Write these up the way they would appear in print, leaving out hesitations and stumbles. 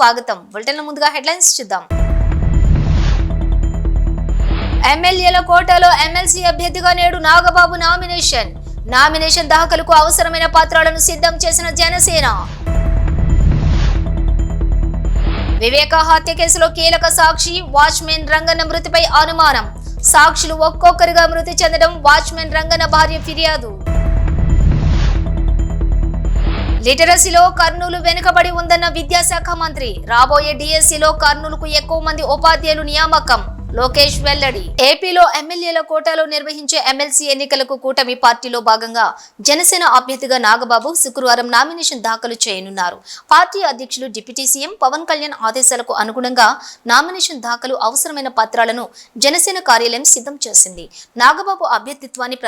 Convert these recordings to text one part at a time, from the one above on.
స్వాగతం. బులెటిన్ల ముందుగా హెడ్లైన్స్ చూద్దాం. ఎమ్మెల్యేల కోటాలో ఎమ్మెల్సీ అభ్యర్థిగా నేడు నాగబాబు నామినేషన్ దాఖలుకు అవసరమైన పత్రాలను సిద్ధం చేసిన జనసేన. వివేక హత్య కేసులో కీలక సాక్షి వాచ్మెన్ రంగన్న మృతిపై అనుమానం. సాక్షులు ఒక్కొక్కరిగా మృతి చెందడం వాచ్మెన్ రంగన్న భార్య ఫిర్యాదు. లిటరసీలో కర్నూలు వెనుకబడి ఉందన్న విద్యాశాఖ మంత్రి. రాబోయే డిఎస్సిలో కర్నూలుకు ఎక్కువ మంది ఉపాధ్యాయులు నియామకం. లోకేష్ వెల్లడి. ఏపీలో ఎమ్మెల్యేల కోటాలో నిర్వహించే ఎమ్మెల్సీ ఎన్నికలకు కూటమి పార్టీలో భాగంగా జనసేన అభ్యర్థిగా నాగబాబు శుక్రవారం నామినేషన్ దాఖలు చేయనున్నారు. పార్టీ అధ్యక్షులు డిప్యూటీ సీఎం పవన్ కళ్యాణ్ ఆదేశాలకు అనుగుణంగా నామినేషన్ దాఖలు అవసరమైన పత్రాలను జనసేన కార్యాలయం సిద్ధం చేసింది. నాగబాబు అభ్యర్థిత్వాన్ని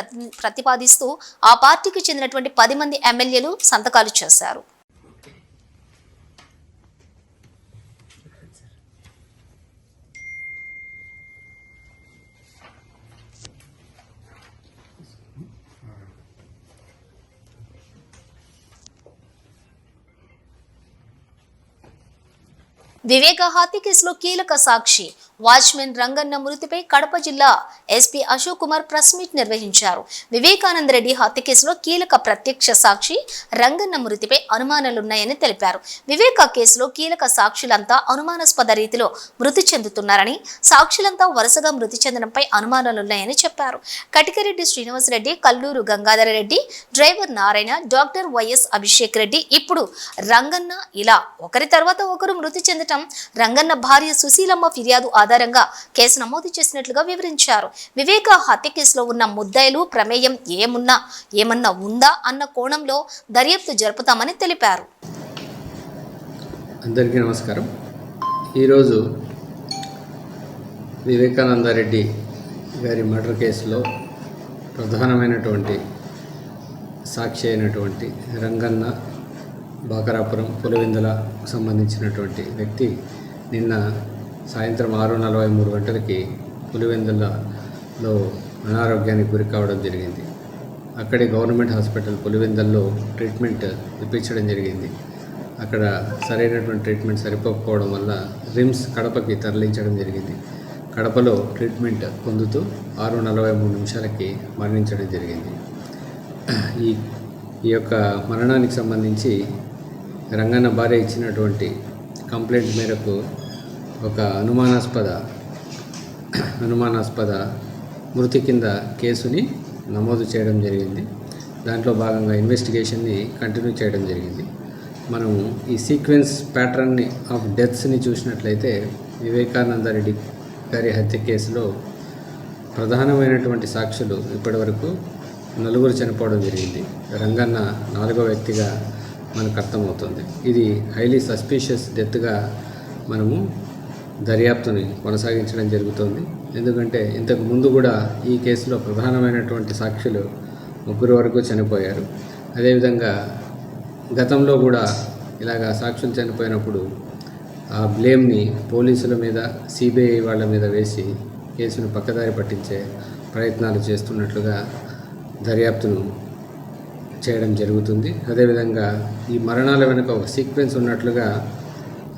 ప్రతిపాదిస్తూ ఆ పార్టీకి చెందినటువంటి 10 మంది ఎమ్మెల్యేలు సంతకాలు చేశారు. వివేక హత్య కేసులో కీలక సాక్షి వాచ్మెన్ రంగన్న మృతిపై కడప జిల్లా SP Ashok Kumar press meet నిర్వహించారు. వివేకానంద రెడ్డి హత్య కేసులో కీలక ప్రత్యక్ష సాక్షి రంగన్న మృతిపై అనుమానాలున్నాయని తెలిపారు. వివేక కేసులో కీలక సాక్షులంతా అనుమానాస్పద రీతిలో మృతి చెందుతున్నారని, సాక్షులంతా వరుసగా మృతి చెందడంపై అనుమానాలున్నాయని చెప్పారు. Katikareddy Srinivasareddy, Kalluru Gangadhara Reddy, driver Narayana, doctor YS Abhishek Reddy, ఇప్పుడు రంగన్న, ఇలా ఒకరి తర్వాత ఒకరు మృతి చెందటం రంగన్న భార్య సుశీలమ్మ ఫిర్యాదు ఆధారంగా కేసు నమోదు చేసినట్లుగా వివరించారు. వివేక హత్య కేసులో ఉన్న ముద్దాయిలు ప్రమేయం ఏమన్నా ఉందా అన్న కోణంలో దర్యాప్తు జరుపుతామని తెలిపారు. అందరికీ నమస్కారం. ఈరోజు వివేకానందరెడ్డి గారి మర్డర్ కేసులో ప్రధానమైనటువంటి సాక్షి అయినటువంటి రంగన్న బాకరాపురం పులివెందులకు సంబంధించినటువంటి వ్యక్తి నిన్న సాయంత్రం 6:43 గంటలకి పులివెందులలో అనారోగ్యానికి గురి కావడం జరిగింది. అక్కడి గవర్నమెంట్ హాస్పిటల్ పులివెందుల్లో ట్రీట్మెంట్ ఇప్పించడం జరిగింది. అక్కడ సరైనటువంటి ట్రీట్మెంట్ సరిపోకపోవడం వల్ల రిమ్స్ కడపకి తరలించడం జరిగింది. కడపలో ట్రీట్మెంట్ పొందుతూ 6:43 మరణించడం జరిగింది. ఈ యొక్క మరణానికి సంబంధించి రంగన్న భార్య ఇచ్చినటువంటి కంప్లైంట్ మేరకు ఒక అనుమానాస్పద మృతి కింద కేసుని నమోదు చేయడం జరిగింది. దాంట్లో భాగంగా ఇన్వెస్టిగేషన్ని కంటిన్యూ చేయడం జరిగింది. మనము ఈ సీక్వెన్స్ ప్యాటర్న్ని ఆఫ్ డెత్స్ని చూసినట్లయితే వివేకానందరెడ్డి గారి హత్య కేసులో ప్రధానమైనటువంటి సాక్షులు ఇప్పటివరకు 4 చనిపోవడం జరిగింది. రంగన్న 4వ వ్యక్తిగా మనకు అర్థమవుతుంది. ఇది హైలీ సస్పీషియస్ డెత్గా మనము దర్యాప్తుని కొనసాగించడం జరుగుతుంది. ఎందుకంటే ఇంతకు ముందు కూడా ఈ కేసులో ప్రధానమైనటువంటి సాక్షులు 3 వరకు చనిపోయారు. అదేవిధంగా గతంలో కూడా ఇలాగా సాక్షులు చనిపోయినప్పుడు ఆ బ్లేమ్ని పోలీసుల మీద, సిబిఐ వాళ్ళ మీద వేసి కేసును పక్కదారి పట్టించే ప్రయత్నాలు చేస్తున్నట్లుగా దర్యాప్తును చేయడం జరుగుతుంది. అదేవిధంగా ఈ మరణాల వెనుక ఒక సీక్వెన్స్ ఉన్నట్లుగా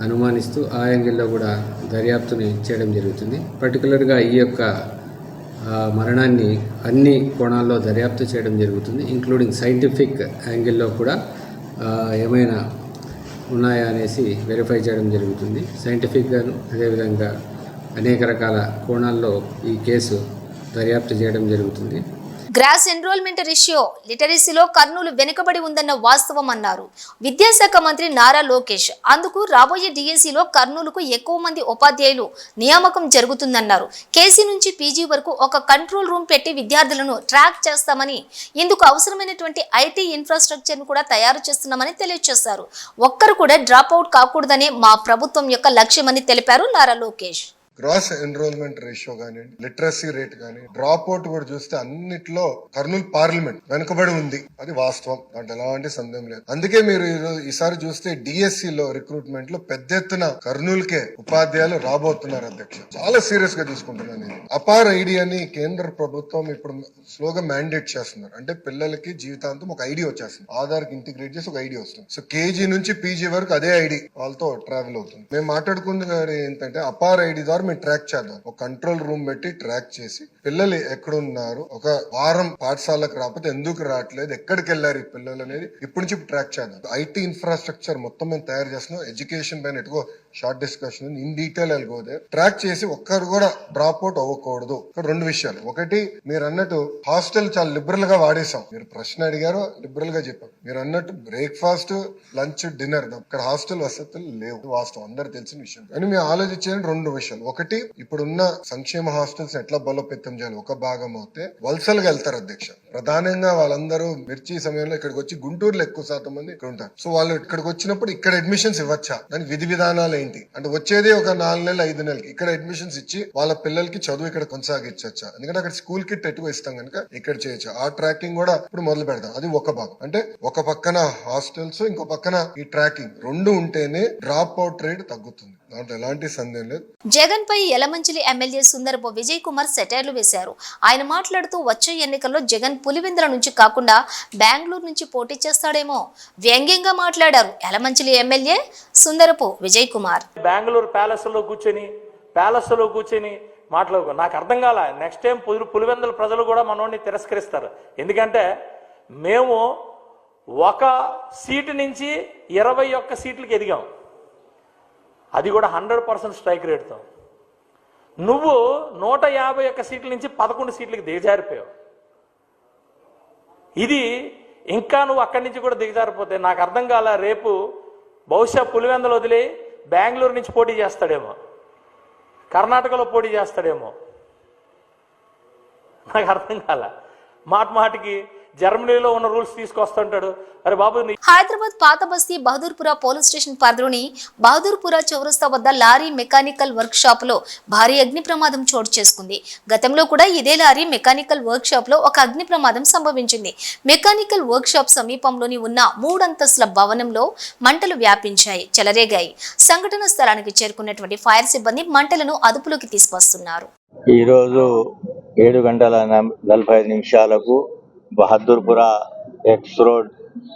అనుమానిస్తూ ఆ యాంగిల్లో కూడా దర్యాప్తుని చేయడం జరుగుతుంది. పర్టికులర్గా ఈ యొక్క మరణాన్ని అన్ని కోణాల్లో దర్యాప్తు చేయడం జరుగుతుంది, ఇంక్లూడింగ్ సైంటిఫిక్ యాంగిల్లో కూడా ఏమైనా ఉన్నాయా అనేసి వెరిఫై చేయడం జరుగుతుంది. సైంటిఫిక్గాను అదేవిధంగా అనేక రకాల కోణాల్లో ఈ కేసు దర్యాప్తు చేయడం జరుగుతుంది. గ్రాస్ ఎన్రోల్మెంట్ రేషియో లిటరసీలో కర్నూలు వెనుకబడి ఉందన్న వాస్తవం అన్నారు విద్యాశాఖ మంత్రి నారా లోకేష్. అందుకు రాబోయే డిఎస్సిలో కర్నూలుకు ఎక్కువ మంది ఉపాధ్యాయులు నియామకం జరుగుతుందన్నారు. కేసీ నుంచి పీజీ వరకు ఒక కంట్రోల్ రూమ్ పెట్టి విద్యార్థులను ట్రాక్ చేస్తామని, ఇందుకు అవసరమైనటువంటి ఐటీ ఇన్ఫ్రాస్ట్రక్చర్ను కూడా తయారు చేస్తున్నామని తెలియజేశారు. ఒక్కరు కూడా డ్రాప్ అవుట్ కాకూడదనే మా ప్రభుత్వం యొక్క లక్ష్యమని తెలిపారు Nara Lokesh. Gross enrolment ratio కానీ, లిటరసీ రేట్ కానీ, డ్రాప్ అవుట్ కూడా చూస్తే అన్నిట్లో కర్నూలు పార్లమెంట్ వెనుకబడి ఉంది. అది వాస్తవం, దాంట్లో ఎలాంటి సందేహం లేదు. అందుకే మీరు ఈసారి చూస్తే డిఎస్సి లో రిక్రూట్మెంట్ లో పెద్ద ఎత్తున కర్నూలుకే ఉపాధ్యాయులు రాబోతున్నారు అధ్యక్ష. చాలా సీరియస్ గా తీసుకుంటున్నాను నేను. అపార్ ఐడి అని కేంద్ర ప్రభుత్వం ఇప్పుడు స్లోగా మ్యాండేట్ చేస్తున్నారు. అంటే పిల్లలకి జీవితాంతం ఒక ఐడి వచ్చేస్తుంది, ఆధార్ కి ఇంటిగ్రేట్ చేసి ఒక ఐడి వస్తుంది. సో కేజీ నుంచి పీజీ వరకు అదే ఐడి వాళ్ళతో ట్రావెల్ అవుతుంది. మేము మాట్లాడుకుంది ఏంటంటే అపార్ ఐడి ద్వారా మేము ట్రాక్ చేద్దాం. ఒక కంట్రోల్ రూమ్ పెట్టి ట్రాక్ చేసి పిల్లలు ఎక్కడున్నారు, ఒక వారం పాఠశాలకు రాకపోతే ఎందుకు రావట్లేదు, ఎక్కడికి వెళ్ళారు ఈ పిల్లలు అనేది ఇప్పటి నుంచి ట్రాక్ చేద్దాం. ఐటీ ఇన్ఫ్రాస్ట్రక్చర్ మొత్తం మేము తయారు చేస్తున్నాం. ఎడ్యుకేషన్ పైన ఎటుకో షార్ట్ డిస్కషన్ ఇన్ డీటెయిల్ వెళ్ళిపోతే ట్రాక్ చేసి ఒక్కరు కూడా డ్రాప్ అవుట్ అవ్వకూడదు. ఇక్కడ రెండు విషయాలు. ఒకటి, మీరు అన్నట్టు హాస్టల్ చాలా లిబరల్ గా వాడేసాం. మీరు ప్రశ్న అడిగారో లిబరల్ గా చెప్పారు. మీరు అన్నట్టు బ్రేక్ఫాస్ట్, లంచ్, డిన్నర్ ఇక్కడ హాస్టల్ వసతులు లేవు, వాస్తవం, అందరు తెలిసిన విషయం. కానీ మేము ఆలోచించిన రెండు విషయాలు. ఒకటి, ఇప్పుడున్న సంక్షేమ హాస్టల్స్ ఎట్లా బలోపేతం చేయాలి ఒక భాగం అవుతే వలసలుగా వెళ్తారు అధ్యక్ష. ప్రధానంగా వాళ్ళందరూ మిర్చి సమయంలో ఇక్కడికి వచ్చి గుంటూరులో ఎక్కువ శాతం మంది ఇక్కడ ఉంటారు. సో వాళ్ళు ఇక్కడికి వచ్చినప్పుడు ఇక్కడ అడ్మిషన్స్ ఇవ్వచ్చా, దాని విధి విధానాలు ఏంటి అంటే వచ్చేది ఒక 4 నెలలు 5 నెలలకి ఇక్కడ అడ్మిషన్స్ ఇచ్చి వాళ్ళ పిల్లలకి చదువు ఇక్కడ కొనసాగించచ్చా, ఎందుకంటే అక్కడ స్కూల్ కిట్ ఎటువ ఇస్తాం కనుక ఇక్కడ చేయొచ్చు. ఆ ట్రాకింగ్ కూడా ఇప్పుడు మొదలు పెడతాం. అది ఒక భాగం. అంటే ఒక పక్కన హాస్టల్స్, ఇంకో పక్కన ఈ ట్రాకింగ్ రెండు ఉంటేనే డ్రాప్ అవుట్ రేట్ తగ్గుతుంది, దాంట్లో ఎలాంటి సందేహం లేదు. జగన్ పై యలమంచిలి ఎమ్మెల్యే సుందరపు విజయ్ కుమార్ సెటైర్లు వేశారు. ఆయన మాట్లాడుతూ వచ్చే ఎన్నికల్లో జగన్ పులివెందుల నుంచి కాకుండా బెంగళూరు నుంచి పోటీ చేస్తాడేమో వ్యంగ్యంగా మాట్లాడారు యలమంచిలి ఎమ్మెల్యే సుందరపు విజయ్ కుమార్. బెంగళూరు ప్యాలెస్ లో కూర్చొని మాట్లాడుకో, నాకు అర్థం కాల. నెక్స్ట్ టైం పులివెందుల ప్రజలు కూడా మనోడిని తిరస్కరిస్తారు. ఎందుకంటే మేము ఒక సీటు నుంచి 21 సీట్లకి ఎదిగాం, అది కూడా 100% స్ట్రైక్ రేట్తో. నువ్వు 151 సీట్ల నుంచి 11 సీట్లకి దిగజారిపోయావు. ఇది ఇంకా నువ్వు అక్కడి నుంచి కూడా దిగజారిపోతే నాకు అర్థం కాల. రేపు బహుశా పులివెందులు వదిలి బెంగళూరు నుంచి పోటీ చేస్తాడేమో, కర్ణాటకలో పోటీ చేస్తాడేమో, నాకు అర్థం కాల. మాటికి జర్మనీలో ఉన్న రూల్స్ తీసుకొస్తుంటాడు. అరే బాబు, హైదరాబాద్ పాత బస్తీ బహదూర్పుర పోలీస్ స్టేషన్ పరిధిలోని బహదూర్పుర చౌరస్తా వద్ద లారీ మెకానికల్ వర్క్ షాప్ లో భారీ అగ్ని ప్రమాదం చోటు చేసుకుంది. గతంలో కూడా ఇదే లారీ మెకానికల్ వర్క్ షాప్ లో ఒక అగ్ని ప్రమాదం సంభవించింది. మెకానికల్ వర్క్ షాప్ సమీపంలోని ఉన్న 3 అంతస్తుల భవనంలో మంటలు వ్యాపించాయి, చెలరేగాయి. సంఘటన స్థలానికి చేరుకున్నటువంటి ఫైర్ సిబ్బంది మంటలను అదుపులోకి తీసుకొస్తున్నారు. ఈరోజు 7:45 బహదూర్పుర ఎక్స్ రోడ్,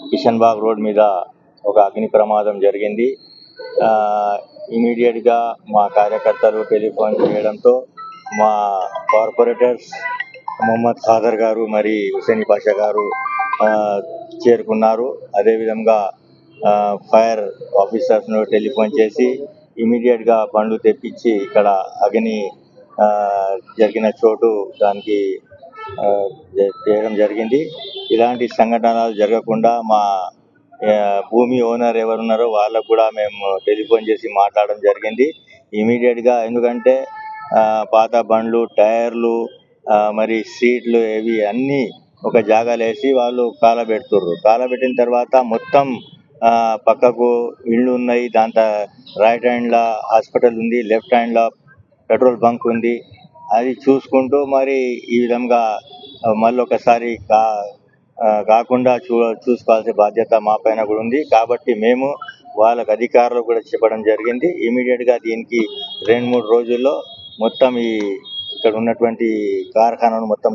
కిషన్ బాగ్ రోడ్ మీద ఒక అగ్ని ప్రమాదం జరిగింది. ఇమీడియట్గా మా కార్యకర్తలు టెలిఫోన్ చేయడంతో మా కార్పొరేటర్స్ మొహమ్మద్ ఖాదర్ గారు మరి హుసేని పాషా గారు చేరుకున్నారు. అదేవిధంగా ఫైర్ ఆఫీసర్స్ను టెలిఫోన్ చేసి ఇమీడియట్గా బండ్లు తెప్పించి ఇక్కడ అగ్ని జరిగిన చోటు దానికి చేయడం జరిగింది. ఇలాంటి సంఘటనలు జరగకుండా మా భూమి ఓనర్ ఎవరున్నారో వాళ్ళకు కూడా మేము టెలిఫోన్ చేసి మాట్లాడడం జరిగింది ఇమీడియట్గా. ఎందుకంటే పాత బండ్లు, టైర్లు, మరి సీట్లు ఇవి అన్నీ ఒక జాగాలో వేసి వాళ్ళు కాలబెడుతుర్రు. కాలబెట్టిన తర్వాత మొత్తం పక్కకు ఇళ్ళు ఉన్నాయి, దాంతో రైట్ హ్యాండ్లో హాస్పిటల్ ఉంది, లెఫ్ట్ హ్యాండ్లో పెట్రోల్ బంక్ ఉంది. అది చూసుకుంటూ మరి ఈ విధంగా మళ్ళీ ఒకసారి కాకుండా చూసుకోవాల్సిన బాధ్యత మా పైన కూడా ఉంది. కాబట్టి మేము వాళ్ళకి అధికారులు కూడా చెప్పడం జరిగింది. ఇమీడియట్గా దీనికి 2-3 రోజుల్లో మొత్తం ఇక్కడ ఉన్నటువంటి కార్ఖానాను మొత్తం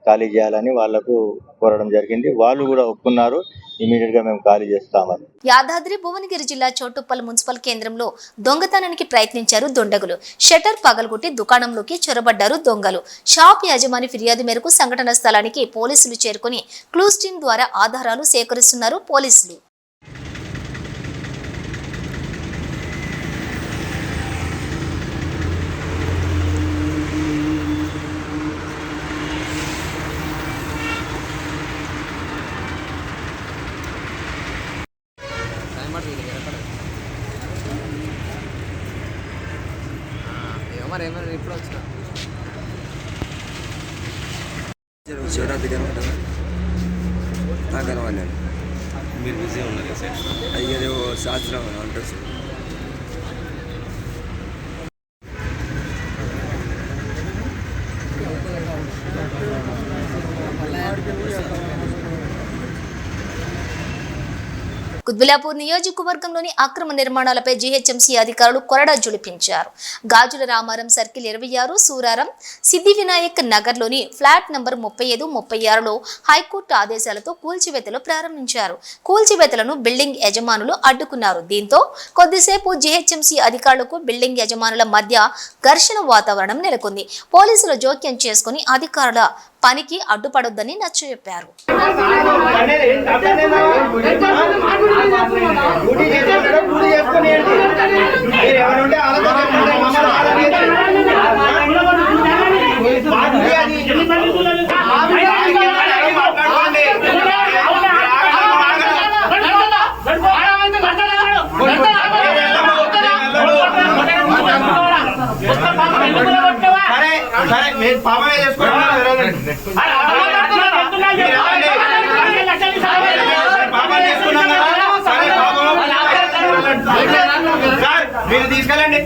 ఖాళీ చేయాలని వాళ్లకు కోరడం జరిగింది. వాళ్ళు కూడా ఒప్పుకున్నారు, ఇమీడియట్ గా మేము ఖాళీ చేస్తామని. యాదాద్రి భువనగిరి జిల్లా చోటుప్పల్ మున్సిపల్ కేంద్రంలో దొంగతనానికి ప్రయత్నించారు దుండగులు. షట్టర్ పగలగొట్టి దుకాణంలోకి చొరబడ్డారు దొంగలు. షాప్ యజమాని ఫిర్యాదు మేరకు సంఘటన స్థలానికి పోలీసులు చేరుకుని క్లూస్ టీం ద్వారా ఆధారాలు సేకరిస్తున్నారు పోలీసులు. ఇప్పుడు వచ్చిన శివరాత్రి కనబడ్డా నాకు కనబడ్డాను. మీరు బిజీ ఉన్నారు సార్? అయ్యేది శాస్త్రం అంటారు సార్. కుత్బుల్లాపూర్ నియోజకవర్గంలోని అక్రమ నిర్మాణాలపై జీహెచ్ఎంసీ అధికారులు కొరడా జులిపించారు. గాజుల రామారం సర్కిల్ 26, సూరారం, సిద్ధి వినాయక్ నగర్లోని ఫ్లాట్ నంబర్ 35, 36లో హైకోర్టు ఆదేశాలతో కూల్చివేతలు ప్రారంభించారు. కూల్చివేతలను బిల్డింగ్ యజమానులు అడ్డుకున్నారు. దీంతో కొద్దిసేపు జీహెచ్ఎంసీ అధికారులకు బిల్డింగ్ యజమానుల మధ్య ఘర్షణ వాతావరణం నెలకొంది. పోలీసులు జోక్యం చేసుకుని అధికారుల పనికి అడ్డుపడొద్దని నచ్చజెప్పారు. మీరు తీసుకెళ్ళండి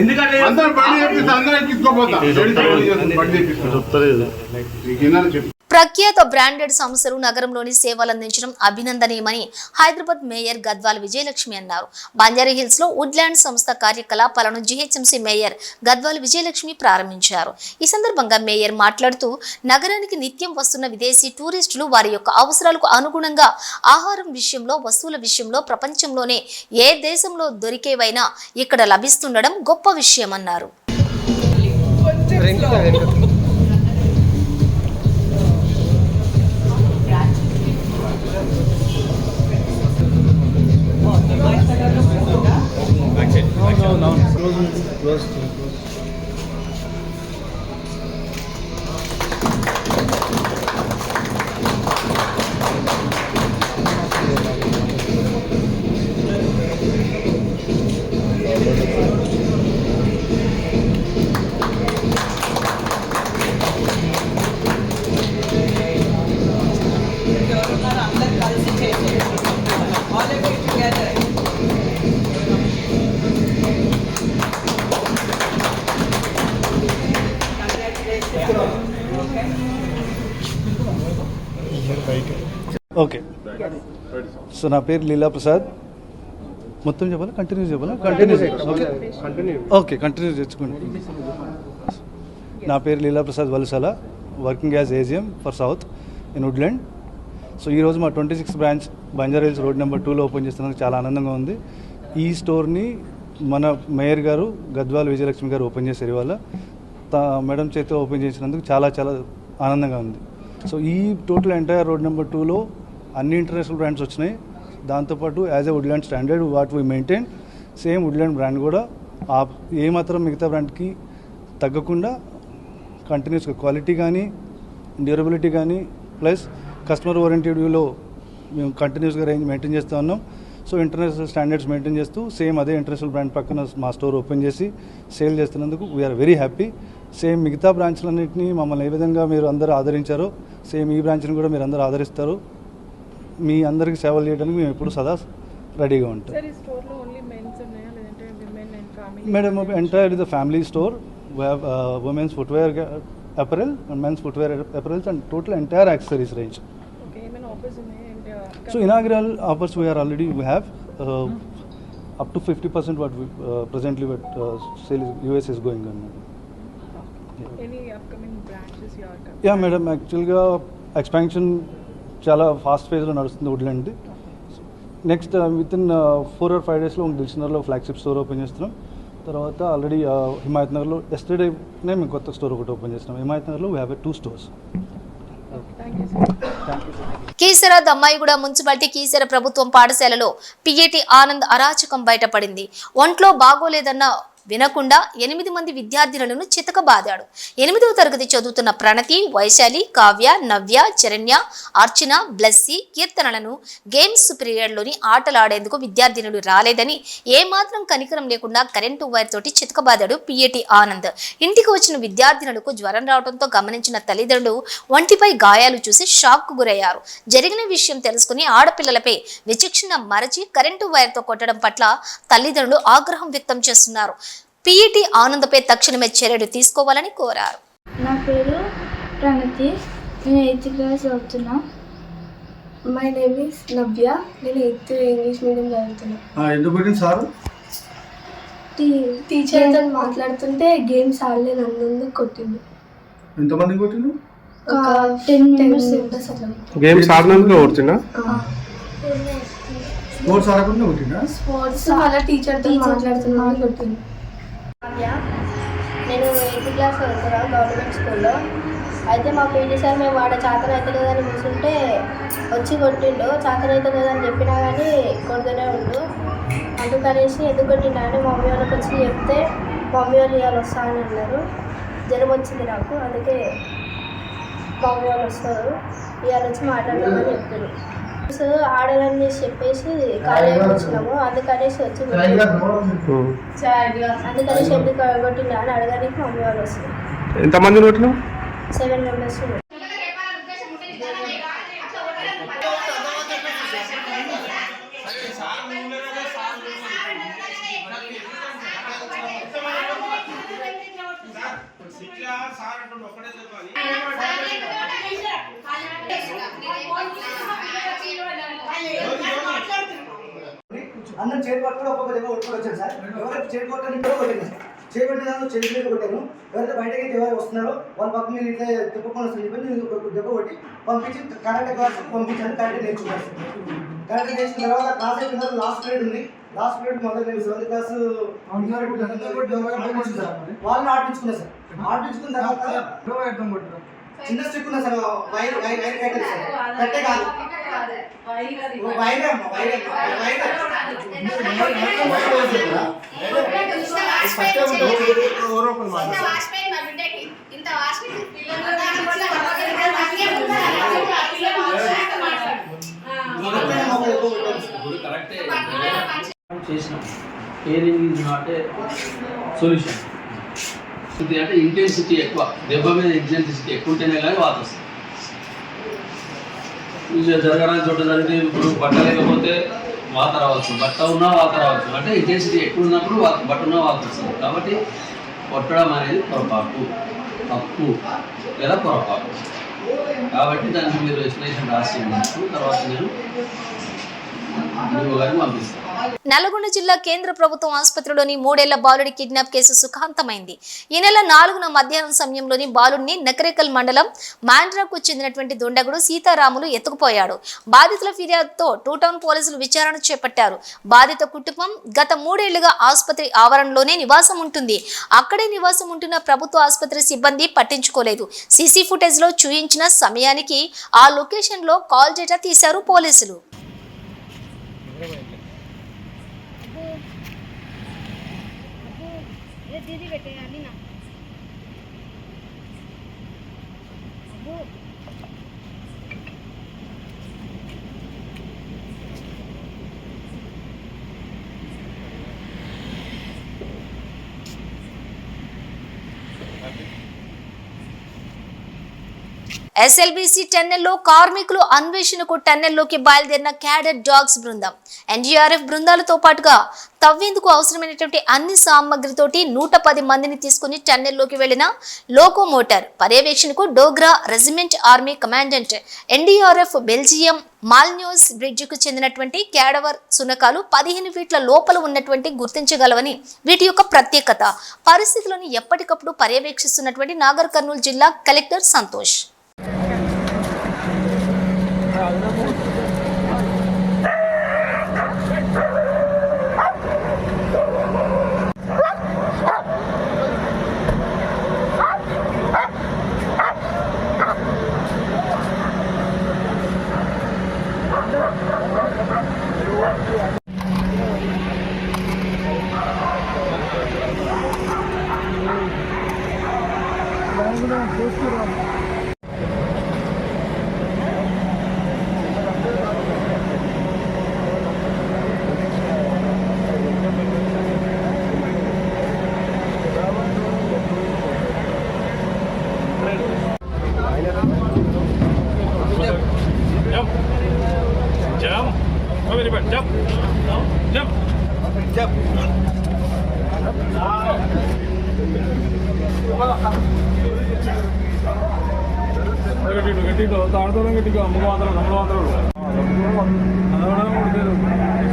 ఎందుకంటే ప్రఖ్యాత బ్రాండెడ్ సంస్థలు నగరంలోని సేవలందించడం అభినందనీయమని హైదరాబాద్ మేయర్ గద్వాల్ విజయలక్ష్మి అన్నారు. బంజారాహిల్స్ లో వుడ్లాండ్ సంస్థ కార్యకలాపాలను జీహెచ్ఎంసీ మేయర్ గద్వాల్ విజయలక్ష్మి ప్రారంభించారు. ఈ సందర్భంగా మేయర్ మాట్లాడుతూ నగరానికి నిత్యం వస్తున్న విదేశీ టూరిస్టులు వారి యొక్క అవసరాలకు అనుగుణంగా ఆహారం విషయంలో, వస్తువుల విషయంలో ప్రపంచంలోనే ఏ దేశంలో దొరికేవైనా ఇక్కడ లభిస్తుండడం గొప్ప విషయమన్నారు. ఓకే, సో నా పేరు లీలా ప్రసాద్. మొత్తం చెప్పాలా, కంటిన్యూ చెప్పాలా? కంటిన్యూ తెచ్చుకోండి. నా పేరు Leela Prasad Valasala, working as AGM for south in Woodland. So ఈరోజు మా 26th branch Banjara Hills road number 2లో ఓపెన్ చేస్తున్నందుకు చాలా ఆనందంగా ఉంది. ఈ స్టోర్ని మన మేయర్ గారు గద్వాల్ విజయలక్ష్మి గారు ఓపెన్ చేశారు. ఇవాళ మేడం చేతితో ఓపెన్ చేసినందుకు చాలా చాలా ఆనందంగా ఉంది. సో ఈ టోటల్ ఎంటైర్ రోడ్ నెంబర్ 2లో అన్ని ఇంటర్నేషనల్ బ్రాండ్స్ వచ్చినాయి. దాంతోపాటు as a Woodland standard what we maintain, same Woodland brand కూడా ఏమాత్రం మిగతా బ్రాండ్కి తగ్గకుండా కంటిన్యూస్గా క్వాలిటీ కానీ, డ్యూరబిలిటీ కానీ, ప్లస్ కస్టమర్ ఓరియంటెడ్ వ్యూలో మేము కంటిన్యూస్గా రేంజ్ మెయింటైన్ చేస్తూ ఉన్నాం. సో ఇంటర్నేషనల్ స్టాండర్డ్స్ మెయింటైన్ చేస్తూ సేమ్ అదే ఇంటర్నేషనల్ బ్రాండ్ పక్కన మా స్టోర్ ఓపెన్ చేసి సేల్ చేస్తున్నందుకు వీఆర్ వెరీ హ్యాపీ. సేమ్ మిగతా బ్రాంచ్లన్నింటినీ మమ్మల్ని ఏ విధంగా మీరు అందరూ ఆదరించారో సేమ్ ఈ బ్రాంచ్ని కూడా మీరు అందరూ ఆదరిస్తారు. మీ అందరికీ సేవలు చేయడానికి మేము ఎప్పుడు సదా రెడీగా ఉంటాం. Madam entire the family store, we have women's footwear apparel and men's footwear apparels and total entire accessories range. Okay, offers So inaugural offers we have up to 50% what we presently what sale is, US is going on. Any upcoming branches you are coming? Yeah, madam. Actually, expansion చాలా fast ఫేజ్లో నడుస్తుంది Woodland. Next within 4 or 5 daysలో దిల్షనర్లో flagship store open చేస్తున్నాం. తర్వాత already Himayat నగర్లో ఎస్టర్డేనే మేము కొత్త స్టోర్ ఒకటి ఓపెన్ చేస్తున్నాం. హిమాయత్ నగర్లో we have 2 stores. Keesara Dammaiguda municipality Keesara ప్రభుత్వం పాఠశాలలో పిఏటి ఆనంద్ అరాచకం బయటపడింది. ఒంట్లో బాగోలేదన్న వినకుండా 8 మంది విద్యార్థినులను చితకబాదాడు. 8వ తరగతి చదువుతున్న ప్రణతి, వైశాలి, కావ్య, నవ్య, చరణ్య, అర్చన, బ్లెస్సీ కీర్తనలను గేమ్స్ పీరియడ్లోని ఆటలాడేందుకు విద్యార్థినులు రాలేదని ఏమాత్రం కనికరం లేకుండా కరెంటు వైర్ తోటి చితకబాదాడు పిఏటి ఆనంద్. ఇంటికి వచ్చిన విద్యార్థినులకు జ్వరం రావడంతో గమనించిన తల్లిదండ్రులు ఒంటిపై గాయాలు చూసి షాక్కు గురయ్యారు. జరిగిన విషయం తెలుసుకుని ఆడపిల్లలపై విచక్షణ మరచి కరెంటు వైర్తో కొట్టడం పట్ల తల్లిదండ్రులు ఆగ్రహం వ్యక్తం చేస్తున్నారు. పిఈటి ఆనందపై తక్షణమే చర్యలు తీసుకోవాలని కోరారు. నా పేరు ప్రణతి, నేను 8th క్లాస్ చదువుతున్నా. మై నేమ్ ఇస్ నవ్య, నేను 8th ఇంగ్లీష్ మీడియం చదువుతున్నా. ఎందుకు పెట్టింది సార్? టీచర్తో మాట్లాడుతుంటే గేమ్స్ ఆడలేదు అన్నందుకు కొట్టిండు. ఎంతమంది కొట్టిండు? ఒక 10 members ఉంటారు అట్లా. గేమ్స్ ఆడినందుకు కొడుతున్నా? స్పోర్ట్స్ ఆడకుండా కొట్టిండా? స్పోర్ట్స్ అలా టీచర్తో మాట్లాడుతున్నా కొట్టిండు. నేను 8th క్లాస్ చదువుతున్నా గవర్నమెంట్ స్కూల్లో. అయితే మా పీటీ సార్ మేము వాడ చాతన అయితే లేదని కూర్చుంటే వచ్చి కొట్టిండు. చాతన అయితే లేదని చెప్పినా కానీ కొడుతూనే ఉండు. అందుకనేసి ఎందుకు కొట్టిండా అని మమ్మీ వాళ్ళకి వచ్చి చెప్తే మమ్మీ వాళ్ళు ఇవాళ వస్తా అని అన్నారు. జ్వరం వచ్చింది నాకు, అందుకే మమ్మీ వాళ్ళు వస్తారు ఇవాళ వచ్చి మాట్లాడదామని చెప్పారు. ఆడదని చెప్పేసి కాలేజీకి వచ్చినాము, అందుకనేసి వచ్చి అందుకనేసి ఎందుకు కొట్టిందా అని అడగడానికి మమ్మీ వాళ్ళు వస్తారు. ఎంతమంది కొట్టినావు? 7 members. అందరం చేతి పట్టుకుని ఒక్కొక్క దెబ్బ కొట్టుకొని వచ్చాను సార్. ఎవరైతే చేతి కొట్టని కూడా కొట్టాను సార్. చేతి కొట్టిన చేతి మీద కొట్టాను. ఎవరైతే బయటకి ఎవరు వస్తున్నారో వాళ్ళ పక్కన నేను ఇట్లా తిప్పకుండా వస్తుంది చెప్పి నేను దెబ్బ కొట్టి పంపించి కరాటే క్లాస్కి పంపించాను. కరాటే నేర్చుకున్నాను. కరాటే నేర్చుకున్న తర్వాత క్లాస్ అయిపోయిన లాస్ట్ పీరియడ్ ఉంది. లాస్ట్ పీరియడ్ మొదలు నేను 7th క్లాస్ వాళ్ళని ఆడించుకున్నా సార్. ఆడించుకున్న తర్వాత చిన్న స్టిక్ ఉన్నా సార్, వైర్ కట్టారు సార్. కట్టే కాదు చేసినాం. Caring is not a solution. అంటే ఇంటెన్సిటీ ఎక్కువ, దెబ్బ మీద ఇంటెన్సిటీ ఎక్కువ ఉంటేనే కానీ వాత వస్తుంది. జరగడానికి చోట జరిగితే ఇప్పుడు బట్ట లేకపోతే వాత రావచ్చు, బట్ట ఉన్నా వాత రావచ్చు. అంటే ఇంటెన్సిటీ ఎక్కువ ఉన్నప్పుడు బట్ట ఉన్నా వాత వస్తుంది. కాబట్టి కొట్టడం అనేది పొరపాటు, తప్పు లేదా పొరపాటు. కాబట్టి దానికి మీరు ఎక్స్ప్లెనేషన్ రాసి తర్వాత నేను పంపిస్తాను. నల్గొండ జిల్లా కేంద్ర ప్రభుత్వం ఆసుపత్రిలోని 3 ఏళ్ల బాలుడి కిడ్నాప్ కేసు సుఖాంతమైంది. ఈ నెల 4న మధ్యాహ్నం సమయంలోని బాలుడిని నకరేకల్ మండలం మాండ్రాకు చెందినటువంటి దుండగుడు సీతారాములు ఎత్తుకుపోయాడు. బాధితుల ఫిర్యాదుతో 2 టౌన్ పోలీసులు విచారణ చేపట్టారు. బాధిత కుటుంబం గత 3 ఏళ్లుగా ఆసుపత్రి ఆవరణలోనే నివాసం ఉంటుంది. అక్కడే నివాసం ఉంటున్న ప్రభుత్వ ఆసుపత్రి సిబ్బంది పట్టించుకోలేదు. సీసీ ఫుటేజ్ లో చూయించిన సమయానికి ఆ లొకేషన్ లో కాల్ డేటా తీశారు పోలీసులు. दीदी बेटे यानी ना ఎస్ఎల్బీసీ టన్నెల్లో కార్మికులు అన్వేషణకు టన్నెల్లోకి బయలుదేరిన క్యాడెట్ డాగ్స్ బృందం. ఎన్డీఆర్ఎఫ్ బృందాలతో పాటుగా తవ్వేందుకు అవసరమైనటువంటి అన్ని సామగ్రితోటి 110 మందిని తీసుకుని టన్నెల్లోకి వెళ్లిన లోకోమోటర్ పర్యవేక్షణకు Dogra regiment army commandant, NDRF Belgium Malinois బ్రిడ్జికు చెందినటువంటి క్యాడవర్ సునకాలు 15 ఫీట్ల లోపల ఉన్నటువంటి గుర్తించగలవని వీటి యొక్క ప్రత్యేకత. పరిస్థితులను ఎప్పటికప్పుడు పర్యవేక్షిస్తున్నటువంటి నాగర్ కర్నూలు జిల్లా కలెక్టర్ సంతోష్.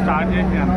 స్టార్ట్ చేశాను.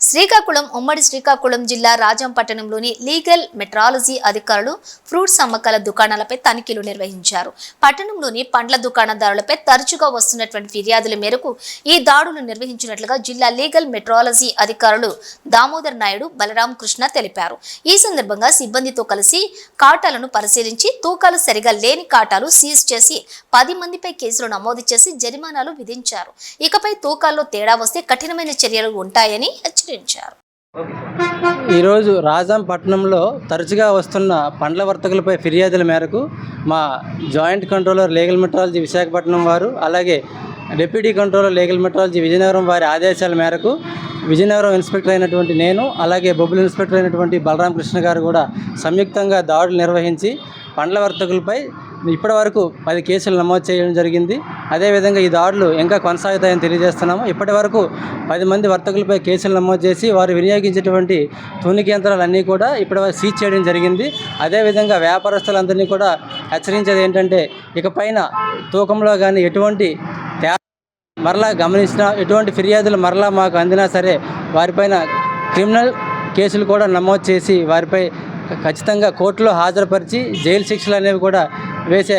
శ్రీకాకుళం ఉమ్మడి శ్రీకాకుళం జిల్లా రాజంపట్టణంలోని లీగల్ మెట్రాలజీ అధికారులు ఫ్రూట్స్ అమ్మకాల దుకాణాలపై తనిఖీలు నిర్వహించారు. పట్టణంలోని పండ్ల దుకాణదారులపై తరచుగా వస్తున్నటువంటి ఫిర్యాదుల మేరకు ఈ దాడులు నిర్వహించినట్లుగా జిల్లా లీగల్ మెట్రాలజీ అధికారులు దామోదర్ నాయుడు, బలరాం కృష్ణ తెలిపారు. ఈ సందర్భంగా సిబ్బందితో కలిసి కాటాలను పరిశీలించి తూకాలు సరిగా లేని కాటాలు సీజ్ చేసి 10 మందిపై కేసులు నమోదు చేసి జరిమానాలు విధించారు. ఇకపై తూకాల్లో తేడా వస్తే కఠినమైన చర్యలు ఉంటాయని హెచ్చరించారు. ఈరోజు రాజంపట్నంలో తరచుగా వస్తున్న పండ్ల వర్తకులపై ఫిర్యాదుల మేరకు మా joint controller legal metrology Visakhapatnam వారు, అలాగే deputy controller legal metrology Vizianagaram వారి ఆదేశాల మేరకు విజయనగరం ఇన్స్పెక్టర్ అయినటువంటి నేను, అలాగే బొబ్బుల ఇన్స్పెక్టర్ అయినటువంటి బలరాం కృష్ణ గారు కూడా సంయుక్తంగా దాడులు నిర్వహించి పండ్ల వర్తకులపై ఇప్పటివరకు 10 కేసులు నమోదు చేయడం జరిగింది. అదేవిధంగా ఈ దాడులు ఇంకా కొనసాగుతాయని తెలియజేస్తున్నాము. ఇప్పటి వరకు 10 మంది వర్తకులపై కేసులు నమోదు చేసి వారు వినియోగించేటువంటి తూనిక యంత్రాలన్నీ కూడా ఇప్పటివరకు సీజ్ చేయడం జరిగింది. అదేవిధంగా వ్యాపారస్తులందరినీ కూడా హెచ్చరించేది ఏంటంటే, ఇకపైన తూకంలో కానీ ఎటువంటి మరలా గమనించినా, ఎటువంటి ఫిర్యాదులు మరలా మాకు అందినా సరే వారిపైన క్రిమినల్ కేసులు కూడా నమోదు చేసి వారిపై ఖచ్చితంగా కోర్టులో హాజరుపరిచి జైలు శిక్షలు అనేవి కూడా వేసే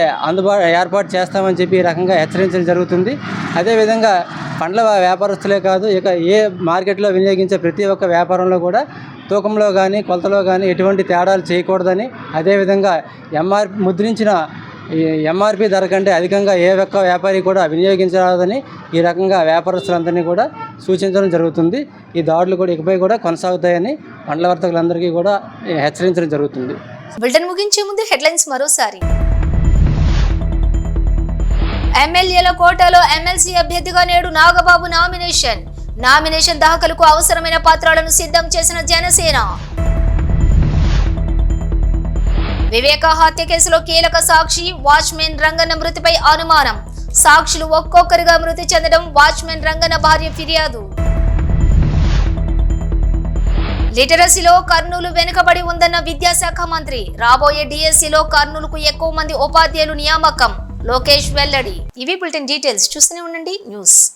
ఏర్పాటు చేస్తామని చెప్పి ఈ రకంగా హెచ్చరించడం జరుగుతుంది. అదేవిధంగా పండ్ల వ్యాపారస్తులే కాదు, ఇక ఏ మార్కెట్లో వినియోగించే ప్రతి ఒక్క వ్యాపారంలో కూడా తూకంలో కానీ కొలతలో కానీ ఎటువంటి తేడాలు చేయకూడదని, అదేవిధంగా ముద్రించిన ఎంఆర్పి ధర కంటే అధికంగా ఏ ఒక్క వ్యాపారి కూడా వినియోగించరాదని ఈ రకంగా వ్యాపారస్తులందరినీ కూడా సూచించడం జరుగుతుంది. ఈ దాడులు కూడా ఇకపై కూడా కొనసాగుతాయని పండ్ల వర్తకులందరికీ కూడా హెచ్చరించడం జరుగుతుంది. బులెటిన్ ముగించే ముందు హెడ్లైన్స్ మరోసారి. ఎమ్మెల్యేల కోటాలో ఎమ్మెల్సీ అభ్యర్థిగా నేడు నాగబాబు నామినేషన్ దాఖలుకు అవసరమైన పత్రాలను సిద్ధం చేసిన జనసేన. వివేక హత్య కేసులో కీలక సాక్షి వాచ్మెన్ రంగన్న మృతిపై అనుమానం. సాక్షులు ఒక్కొక్కరిగా మృతి చెందడం వాచ్మెన్ రంగన్న భార్య ఫిర్యాదు. లిటరసీలో కర్నూలు వెనుకబడి ఉందన్న విద్యాశాఖ మంత్రి. రాబోయే డిఎస్సిలో కర్నూలుకు ఎక్కువ మంది ఉపాధ్యాయులు నియామకం. లోకేష్ వెల్లడి. ఇవి బులెటిన్ డీటెయిల్స్. చూస్తూనే ఉండండి న్యూస్.